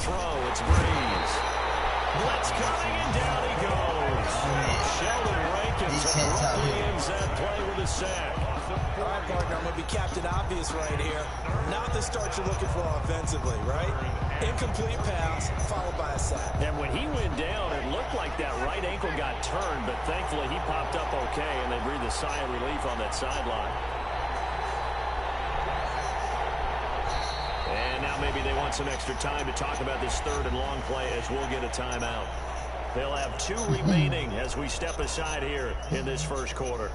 throw. It's Breeze. Blitz coming, and down he goes. Sheldon Rankins abruptly ends that play with a sack. All right, partner, I'm going to be Captain Obvious right here. Not the start you're looking for offensively, right? Incomplete pass, followed by a sack. And when he went down, it looked like that right ankle got turned, but thankfully he popped up okay, and they breathed a sigh of relief on that sideline. And now maybe they want some extra time to talk about this third and long play as we'll get a timeout. They'll have 2 remaining as we step aside here in this first quarter.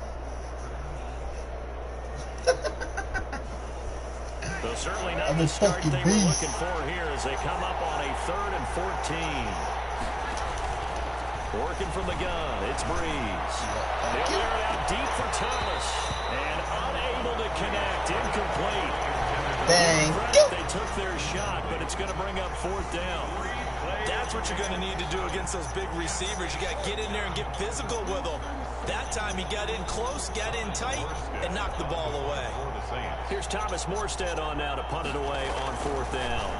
So certainly not the start they were looking for here as they come up on a 3rd and 14. Working from the gun, it's Breeze. They'll air it out deep for Thomas. And unable to connect, incomplete. They took their shot, but it's going to bring up 4th down. That's what you're going to need to do against those big receivers. You got to get in there and get physical with them. That time he got in close, got in tight, and knocked the ball away. Here's Thomas Morstead on now to punt it away on 4th down.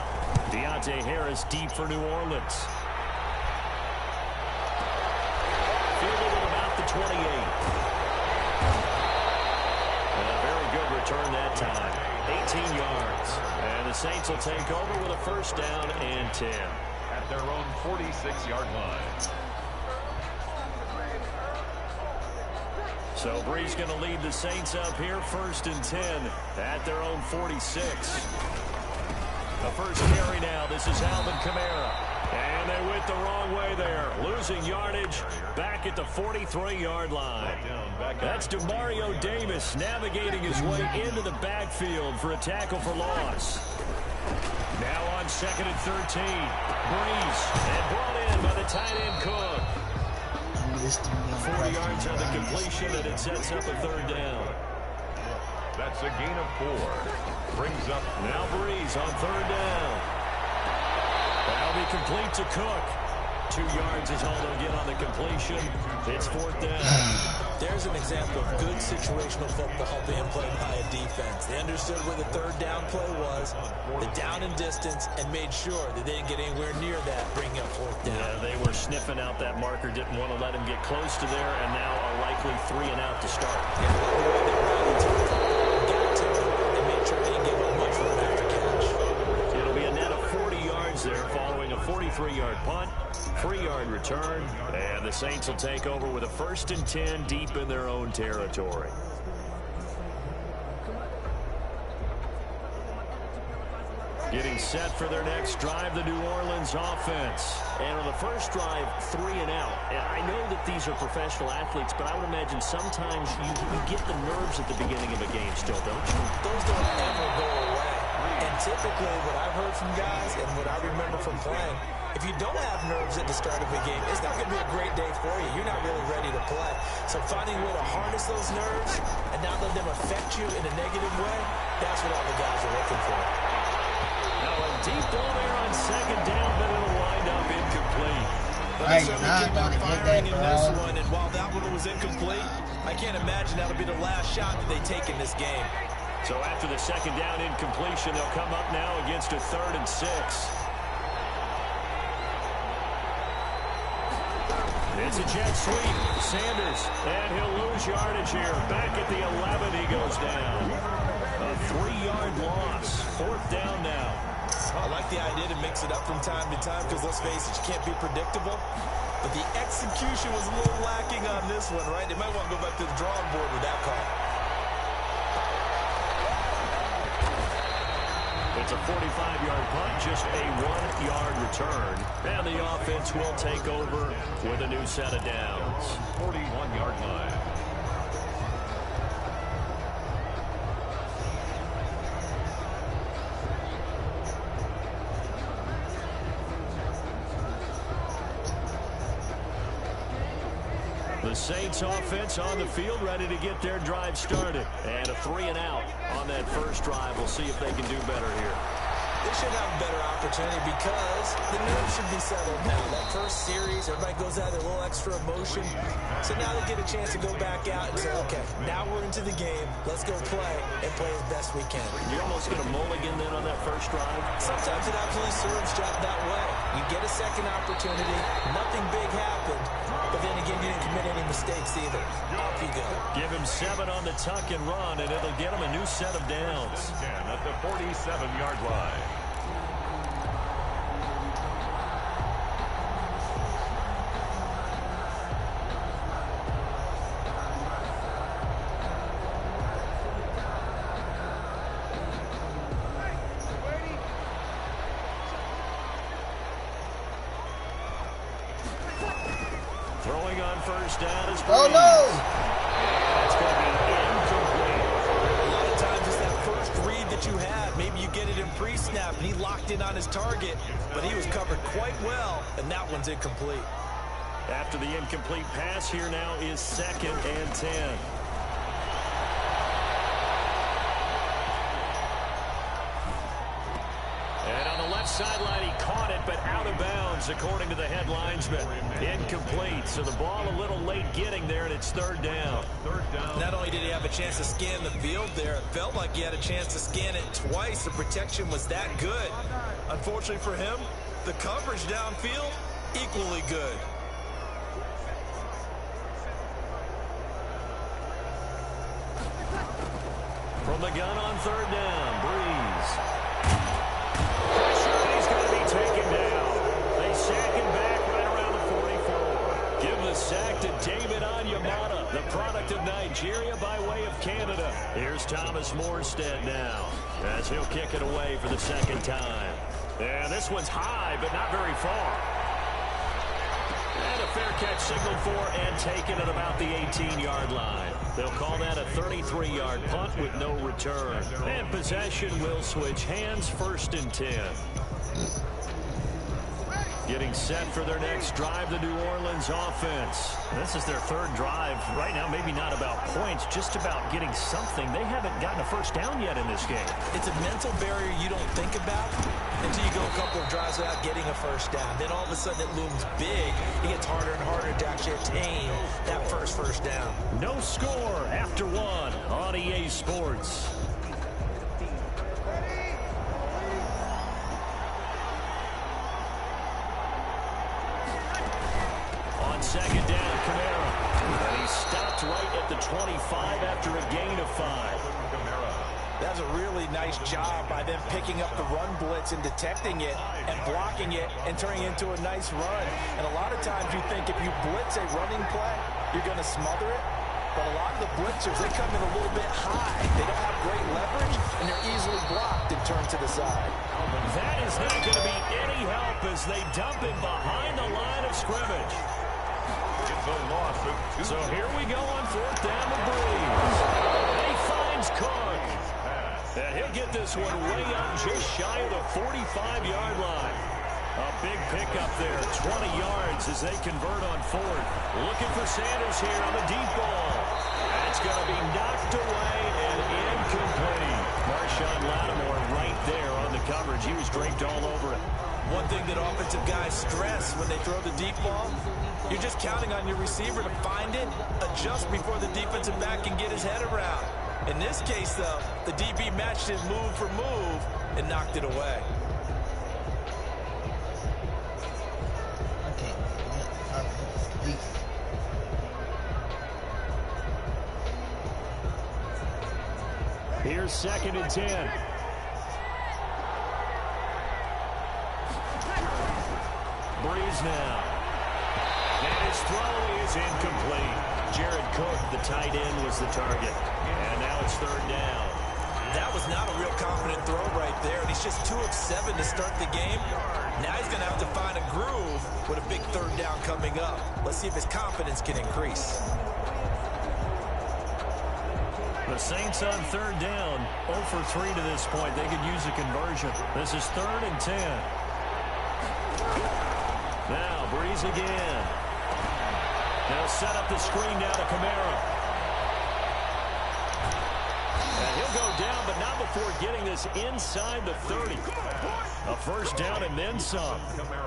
Deontay Harris deep for New Orleans. Fielded at about the 28. And a very good return that time. 18 yards. And the Saints will take over with a 1st down and 10. At their own 46-yard line. So Breeze going to lead the Saints up here, 1st and 10 at their own 46. The first carry now. This is Alvin Kamara. And they went the wrong way there. Losing yardage back at the 43-yard line. That's DeMario Davis navigating his way into the backfield for a tackle for loss. Now on 2nd and 13. Breeze. And brought in by the tight end Cook. 40 yards on the completion, and it sets up a 3rd down. That's a gain of 4. Brings up now Breeze on 3rd down. That'll be complete to Cook. 2 yards is all they'll get on the completion. It's 4th down. There's an example of good situational football being played by a defense. They understood where the 3rd down play was, the down and distance, and made sure that they didn't get anywhere near that, bringing up 4th down. Yeah, they were sniffing out that marker, didn't want to let him get close to there, and now a likely 3 and out to start. Yeah, the way they rallied to it, got to him, and made sure they didn't give up much room after catch. It'll be a net of 40 yards there following a 43-yard punt. 3-yard return, and the Saints will take over with a 1st and 10 deep in their own territory. Getting set for their next drive, the New Orleans offense. And on the first drive, 3 and out. And I know that these are professional athletes, but I would imagine sometimes you get the nerves at the beginning of a game still, don't you? Those don't ever go away. And typically what I've heard from guys and what I remember from playing, if you don't have nerves at the start of a game, it's not going to be a great day for you. You're not really ready to play. So finding a way to harness those nerves and not let them affect you in a negative way, that's what all the guys are looking for. Now a deep ball there on 2nd down, but it'll wind up incomplete. But they certainly came out firing in this one, and while that one was incomplete, I can't imagine that'll be the last shot that they take in this game. So after the 2nd down incompletion, they'll come up now against a 3rd and 6. It's a jet sweep. Sanders, and he'll lose yardage here. Back at the 11, he goes down. A 3-yard loss. 4th down now. I like the idea to mix it up from time to time because, let's face it, you can't be predictable. But the execution was a little lacking on this one, right? They might want to go back to the drawing board with that call. It's a 45-yard punt, just a 1-yard return. And the offense will take over with a new set of downs. 41-yard line. The Saints offense on the field, ready to get their drive started. And a 3 and out on that first drive. We'll see if they can do better here. They should have a better opportunity because the nerves should be settled now. That first series, everybody goes out with a little extra emotion. So now they get a chance to go back out and say, okay, now we're into the game. Let's go play and play as best we can. You're almost going to mulligan then on that first drive? Sometimes it absolutely serves that way. You get a second opportunity. Nothing big happened. But then again, you didn't commit any mistakes either. Off you go. Give him 7 on the tuck and run, and it'll get him a new set of downs. At the 47-yard line. Throwing on first down is Oh, Breeze. no! It's going to be incomplete. A lot of times it's that first read that you have. Maybe you get it in pre-snap, and he locked in on his target, but he was covered quite well, and that one's incomplete. After the incomplete pass, here now is 2nd and 10. And on the left sideline, he caught it, but out of bounds, according to the head linesman. Incomplete, so the ball a little late getting there, and it's 3rd down. Not only did he have a chance to scan the field there, it felt like he had a chance to scan it twice. The protection was that good. Unfortunately for him, the coverage downfield, equally good. From the gun on 3rd down, Breeze. Pressure, he's going to be taken down. They sack him back right around the 44. Give the sack to David Onyemata, the product of Nigeria by way of Canada. Here's Thomas Morstead now, as he'll kick it away for the 2nd time. And this one's high, but not very far. And a fair catch signaled for and taken at about the 18-yard line. They'll call that a 33-yard punt with no return. And possession will switch hands, 1st and 10. Getting set for their next drive, the New Orleans offense. This is their 3rd drive. Right now, maybe not about points, just about getting something. They haven't gotten a first down yet in this game. It's a mental barrier you don't think about until you go a couple of drives without getting a first down. Then all of a sudden it looms big. It gets harder and harder to actually attain that first down. No score after 1 on EA Sports. On 2nd down, Kamara. And he stopped right at the 25 after a gain of 5. That was a really nice job by them picking up the run blitz and detecting it and blocking it and turning it into a nice run. And a lot of times you think if you blitz a running play, you're going to smother it. But a lot of the blitzers, they come in a little bit high. They don't have great leverage, and they're easily blocked and turned to the side. That is not going to be any help as they dump him behind the line of scrimmage. It's a loss of 2. So here we go on 4th down to Breeze. And he finds Cook. And he'll get this one way up just shy of the 45-yard line. A big pickup there, 20 yards as they convert on 4th. Looking for Sanders here on the deep ball. That's going to be knocked away and incomplete. Marshawn Lattimore right there on the coverage. He was draped all over it. One thing that offensive guys stress when they throw the deep ball, you're just counting on your receiver to find it, adjust before the defensive back can get his head around. In this case, though, the DB matched it move for move and knocked it away. Here's 2nd and 10. Breeze now. And his throw is incomplete. Jared Cook, the tight end, was the target. And now it's 3rd down. That was not a real confident throw right there. And he's just 2 of 7 to start the game. Now he's going to have to find a groove with a big 3rd down coming up. Let's see if his confidence can increase. The Saints on 3rd down, 0 for 3 to this point. They could use a conversion. This is 3rd and 10. Now Breeze again. They'll set up the screen now to Kamara. And he'll go down, but not before getting this inside the 30. A first down and then some.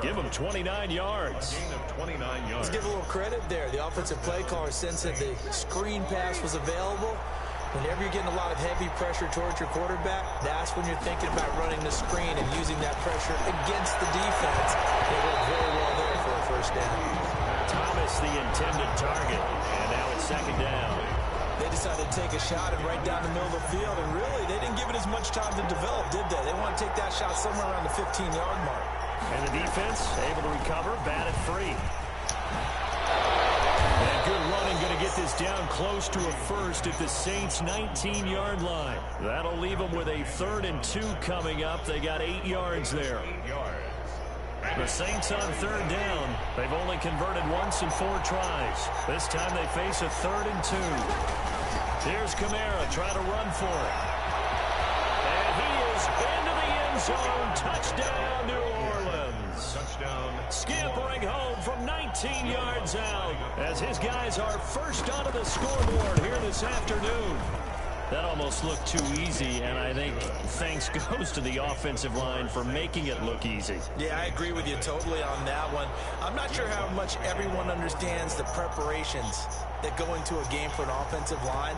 Give him 29 yards. Gain of 29 yards. Let's give a little credit there. The offensive play caller sensed that the screen pass was available. Whenever you're getting a lot of heavy pressure towards your quarterback, that's when you're thinking about running the screen and using that pressure against the defense. They worked very well there for a first down. Thomas, the intended target. And now it's second down. They decided to take a shot and right down the middle of the field, and really, they didn't give it as much time to develop, did they? They want to take that shot somewhere around the 15-yard mark. And the defense able to recover, batted free. And good running, going to get this down close to a first at the Saints' 19-yard line. That'll leave them with a 3rd and 2 coming up. They got 8 yards there. 8 yards. The Saints on 3rd down. They've only converted once in 4 tries. This time they face a 3rd and 2. Here's Kamara trying to run for it. And he is into the end zone. Touchdown, New Orleans. Touchdown. Scampering home from 19 yards out as his guys are first onto the scoreboard here this afternoon. That almost looked too easy, and I think thanks goes to the offensive line for making it look easy. Yeah, I agree with you totally on that one. I'm not sure how much everyone understands the preparations that go into a game for an offensive line,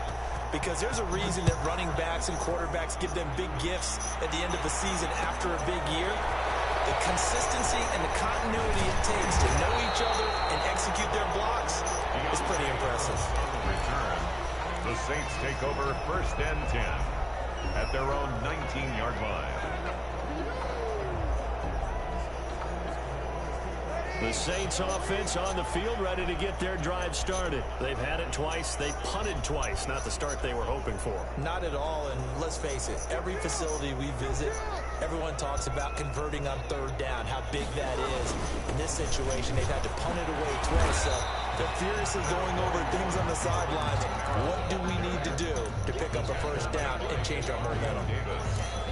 because there's a reason that running backs and quarterbacks give them big gifts at the end of the season after a big year. The consistency and the continuity it takes to know each other and execute their blocks is pretty impressive. Return. The Saints take over 1st and 10 at their own 19-yard line. The Saints offense on the field ready to get their drive started. They've had it twice. They punted twice. Not the start they were hoping for. Not at all, and let's face it, every facility we visit, everyone talks about converting on 3rd down, how big that is. In this situation, they've had to punt it away twice, so they're furiously going over things on the sidelines. What do we need to do to pick up a first down and change our momentum?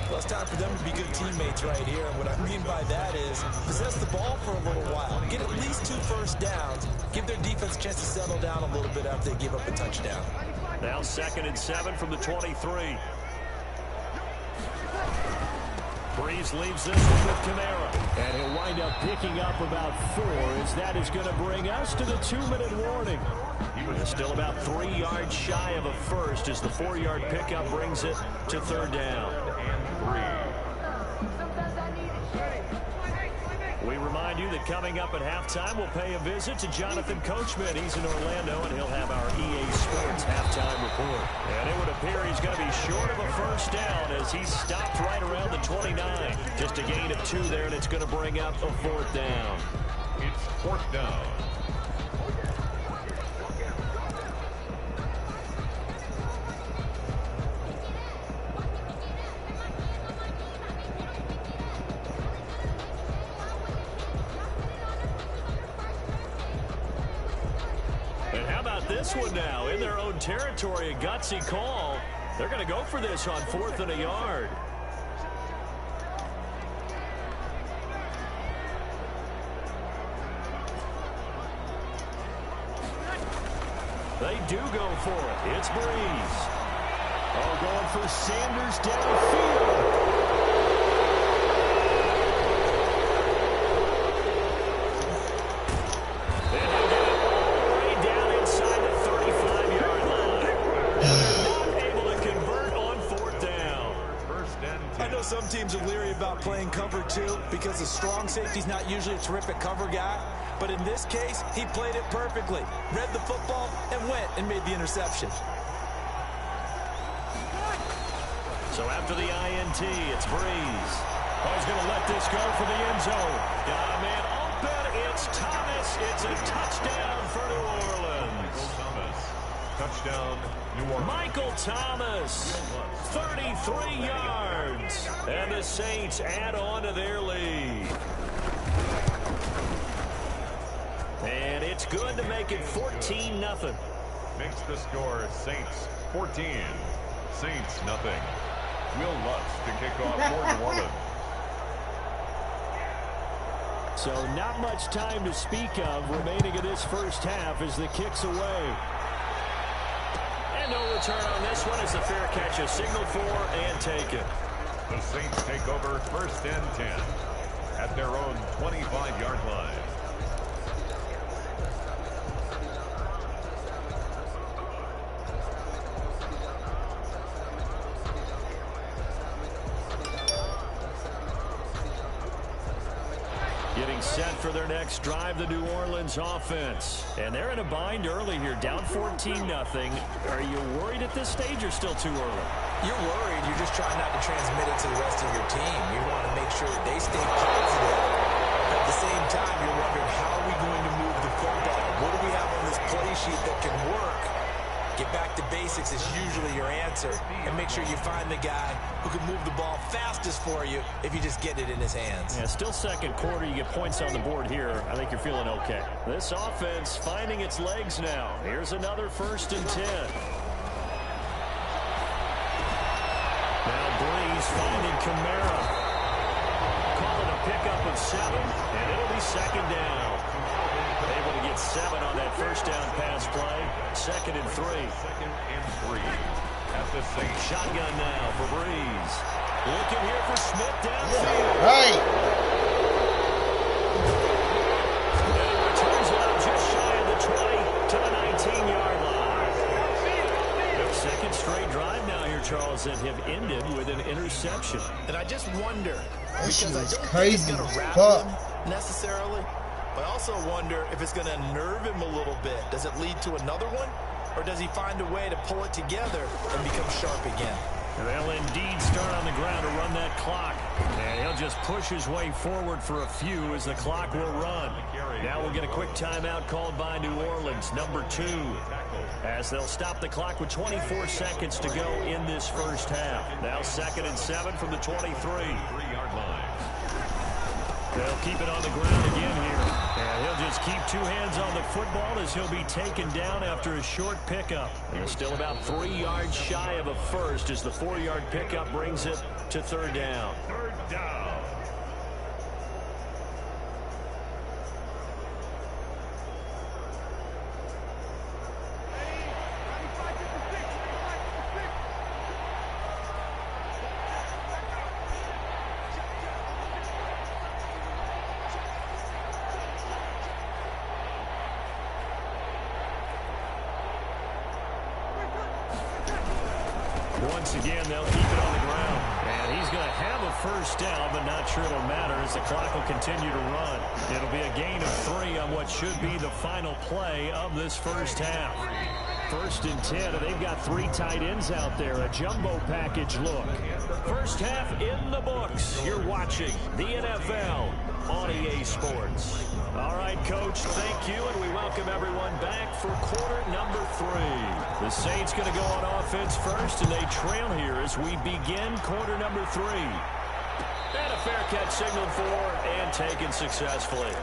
Well, it's time for them to be good teammates right here. And what I mean by that is possess the ball for a little while. Get at least 2 first downs. Give their defense a chance to settle down a little bit after they give up a touchdown. Now 2nd and 7 from the 23. Breeze leaves this one with Kamara. And he'll wind up picking up about 4 as that is going to bring us to the 2-minute warning. Still about 3 yards shy of a first as the 4-yard pickup brings it to 3rd down. We remind you that coming up at halftime, we'll pay a visit to Jonathan Coachman. He's in Orlando, and he'll have our EA Sports halftime report. And it would appear he's going to be short of a first down as he stopped right around the 29. Just a gain of 2 there, and it's going to bring up a 4th down. It's 4th down. This one now in their own territory, a gutsy call. They're going to go for this on 4th and a yard. They do go for it. It's Breeze. Oh, going for Sanders downfield. Some teams are leery about playing cover 2 because the strong safety's not usually a terrific cover guy. But in this case, he played it perfectly. Read the football and went and made the interception. So after the INT, it's Breeze. Oh, he's going to let this go for the end zone. Got a man open. It's Thomas. It's a touchdown for New Orleans. Thomas. Touchdown, New Orleans. Michael Thomas, 33 yards. And the Saints add on to their lead. And it's good to make it 14-0. Makes the score Saints 14. Saints nothing. Will Lutz to kick off for New Orleans. So not much time to speak of remaining in this first half as the kick's away. And no return on this one as the fair catch is signaled for and taken. The Saints take over 1st and 10 at their own 25-yard line. Getting set for their next drive, the New Orleans offense. And they're in a bind early here, down 14-0. Are you worried at this stage or still too early? You're worried. You're just trying not to transmit it to the rest of your team. You want to make sure that they stay positive. At the same time, you're wondering, how are we going to move the football? What do we have on this play sheet that can work? Get back to basics is usually your answer. And make sure you find the guy who can move the ball fastest for you if you just get it in his hands. Yeah, still second quarter. You get points on the board here. I think you're feeling okay. This offense finding its legs now. Here's another 1st and 10. Now Breeze finding Kamara. Calling a pickup of 7, and it'll be 2nd down. Able to get 7 on that 1st down pass play. 2nd and 3. 2nd and 3 at the Saints. Shotgun now for Breeze. Looking here for Smith downfield. Right. And he returns it up just shy of the 20 to the 19-yard line. The 2nd straight drive now here, Charles, that have ended with an interception. And I just wonder, That shit because I is don't think it's crazy going to as rattle fuck. him necessarily, but I also wonder if it's going to unnerve him a little bit. Does it lead to another one? Or does he find a way to pull it together and become sharp again? They'll indeed start on the ground to run that clock. And he'll just push his way forward for a few as the clock will run. Now we'll get a quick timeout called by New Orleans, number 2. As they'll stop the clock with 24 seconds to go in this 1st half. Now 2nd and 7 from the 23. 3-yard line. They'll keep it on the ground again here. And he'll just keep 2 hands on the football as he'll be taken down after a short pickup. And still about 3 yards shy of a first as the 4-yard pickup brings it to 3rd down. 3rd down. Once again, they'll keep it on the ground. And he's going to have a 1st down, but not sure it'll matter as the clock will continue to run. It'll be a gain of 3 on what should be the final play of this 1st half. 1st and 10, and they've got 3 tight ends out there. A jumbo package look. 1st half in the books. You're watching the NFL on EA Sports. All right, Coach, thank you, and we welcome everyone back for quarter number 3. The Saints going to go on offense first, and they trail here as we begin quarter number 3. And a fair catch signaled for and taken successfully.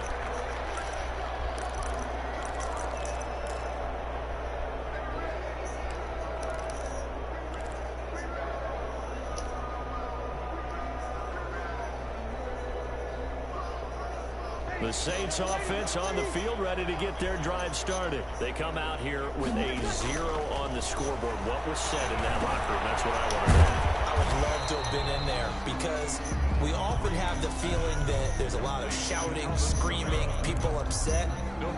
The Saints offense on the field, ready to get their drive started. They come out here with a 0 on the scoreboard. What was said in that locker room? That's what I want to know. I would love to have been in there because we often have the feeling that there's a lot of shouting, screaming, people upset.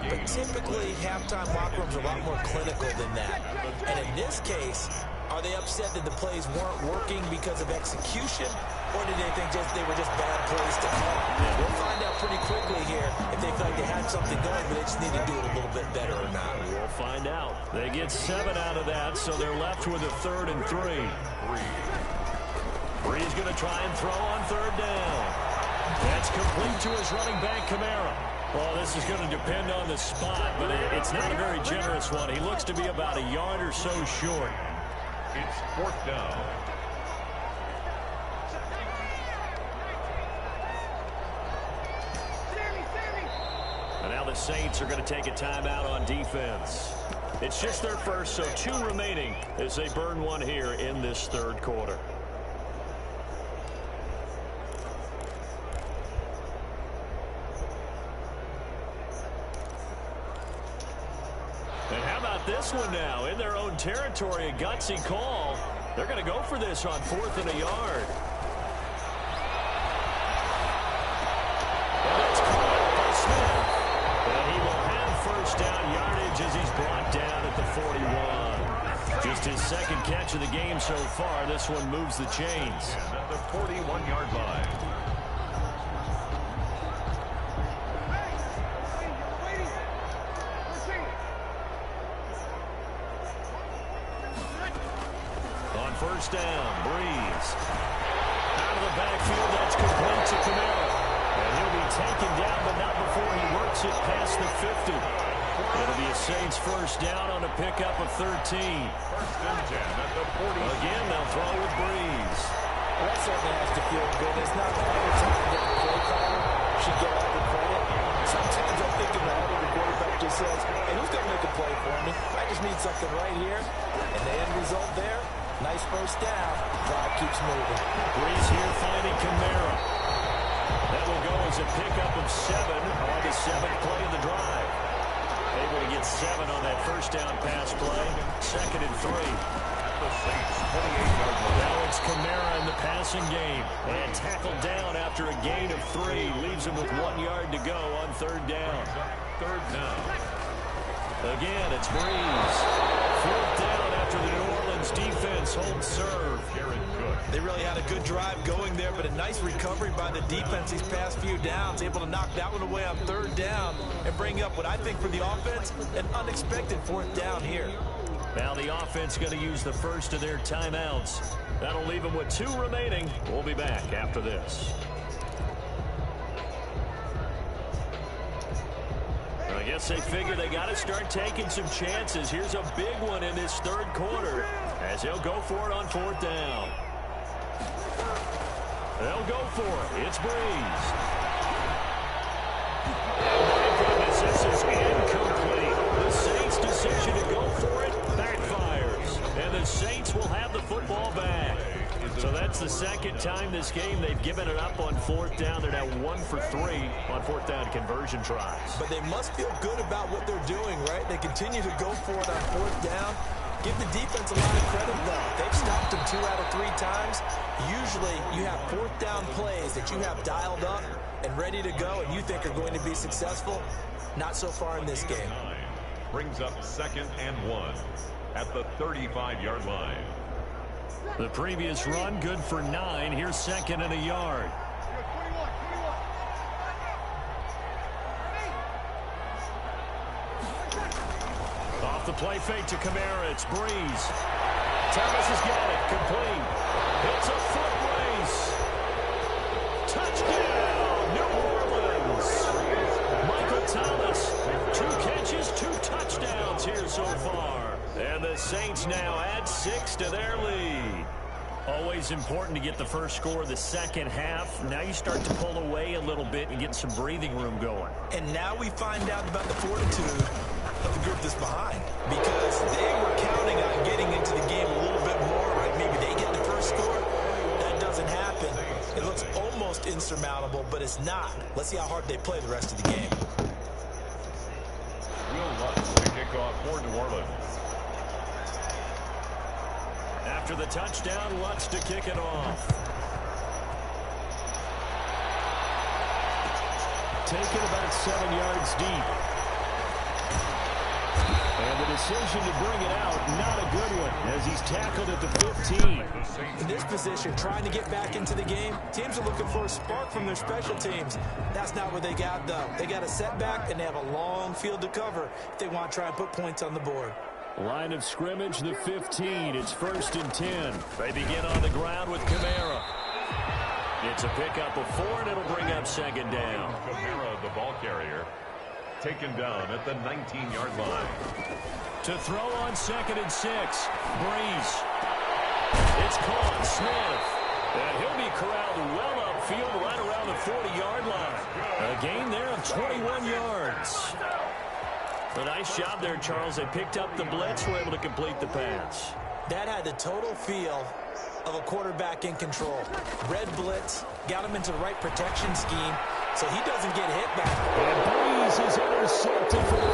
But typically, halftime locker rooms are a lot more clinical than that. And in this case, are they upset that the plays weren't working because of execution? Or did they think they were just bad plays to call? We'll find out pretty quickly here if they feel like they had something going, but they just need to do it a little bit better or not. We'll find out. They get 7 out of that, so they're left with a 3rd and 3. Bree's going to try and throw on 3rd down. That's complete to his running back, Kamara. Well, this is going to depend on the spot, but it's not a very generous one. He looks to be about a yard or so short. It's 4th down. And now the Saints are going to take a timeout on defense. It's just their first, so 2 remaining as they burn 1 here in this 3rd quarter. And how about about this one now? In their own territory, a gutsy call. They're going to go for this on 4th and a yard. And it's caught by Smith. And he will have first down yardage as he's brought down at the 41. Just his second catch of the game so far. This one moves the chains. At the 41-yard line. On first down, Breeze. Out of the backfield, that's complete to Kamara. And he'll be taken down, but not before he works it past the 50. It'll be a Saints first down on a pickup of 13. First and 10 at the 40. Again, they'll throw with Breeze. Well, that certainly has to feel good. It's not every time that the play caller should get all the credit. Sometimes I think in the head of the quarterback just says, hey, who's going to make a play for me? I just need something right here. And the end result there, nice first down. Drive keeps moving. Breeze here finding Kamara. That will go as a pickup of 7 on the 7th play of the drive. Able to get 7 on that first down pass play. 2nd and 3. The Saints 28-yard line. Now it's Kamara in the passing game. And tackled down after a gain of 3. Leaves him with 1 yard to go on 3rd down. 3rd down. Again, it's Breeze. 4th down after the New Orleans defense holds serve. They really had a good drive going there, but a nice recovery by the defense these past few downs, able to knock that one away on 3rd down and bring up what I think for the offense, an unexpected 4th down here. Now the offense going to use the first of their timeouts. That'll leave them with 2 remaining. We'll be back after this. I guess they figure they got to start taking some chances. Here's a big one in this 3rd quarter as they'll go for it on 4th down. They'll go for it. It's Breeze. Oh, my goodness, this is incomplete. The Saints' decision to go for it backfires. And the Saints will have the football back. So that's the 2nd time this game they've given it up on 4th down. They're now 1 for 3 on 4th down conversion tries. But they must feel good about what they're doing, right? They continue to go for it on 4th down. Give the defense a lot of credit, though. They've stopped them 2 out of 3 times. Usually, you have 4th down plays that you have dialed up and ready to go and you think are going to be successful. Not so far in this game. Brings up 2nd and 1 at the 35-yard line. The previous run, good for 9. Here's 2nd and a yard. Off the play fake to Kamara. It's Breeze. Thomas has got it. Complete. It's a foot race. Touchdown, New Orleans. Michael Thomas. 2 catches, 2 touchdowns here so far. And the Saints now add 6 to their lead. Always important to get the first score of the 2nd half. Now you start to pull away a little bit and get some breathing room going. And now we find out about the fortitude of the group that's behind. Because they were counting on getting into the game a little bit more, right? Maybe they get the first score. That doesn't happen. It looks almost insurmountable, but it's not. Let's see how hard they play the rest of the game. Will Lutz to kick off for New Orleans. After the touchdown, Lutz to kick it off. Taken about 7 yards deep. And the decision to bring it out, not a good one, as he's tackled at the 15. In this position, trying to get back into the game, teams are looking for a spark from their special teams. That's not what they got, though. They got a setback, and they have a long field to cover if they want to try and put points on the board. Line of scrimmage, the 15. It's 1st and 10. They begin on the ground with Kamara. It's a pickup of 4, and it'll bring up 2nd down. Kamara, the ball carrier, taken down at the 19-yard line. To throw on 2nd and 6. Breeze. It's caught. Smith. And he'll be corralled well upfield right around the 40-yard line. A gain there of 21 yards. A nice job there, Charles. They picked up the blitz, were able to complete the pass. That had the total feel of a quarterback in control. Red blitz, got him into the right protection scheme, so he doesn't get hit back. And Breeze is intercepted for the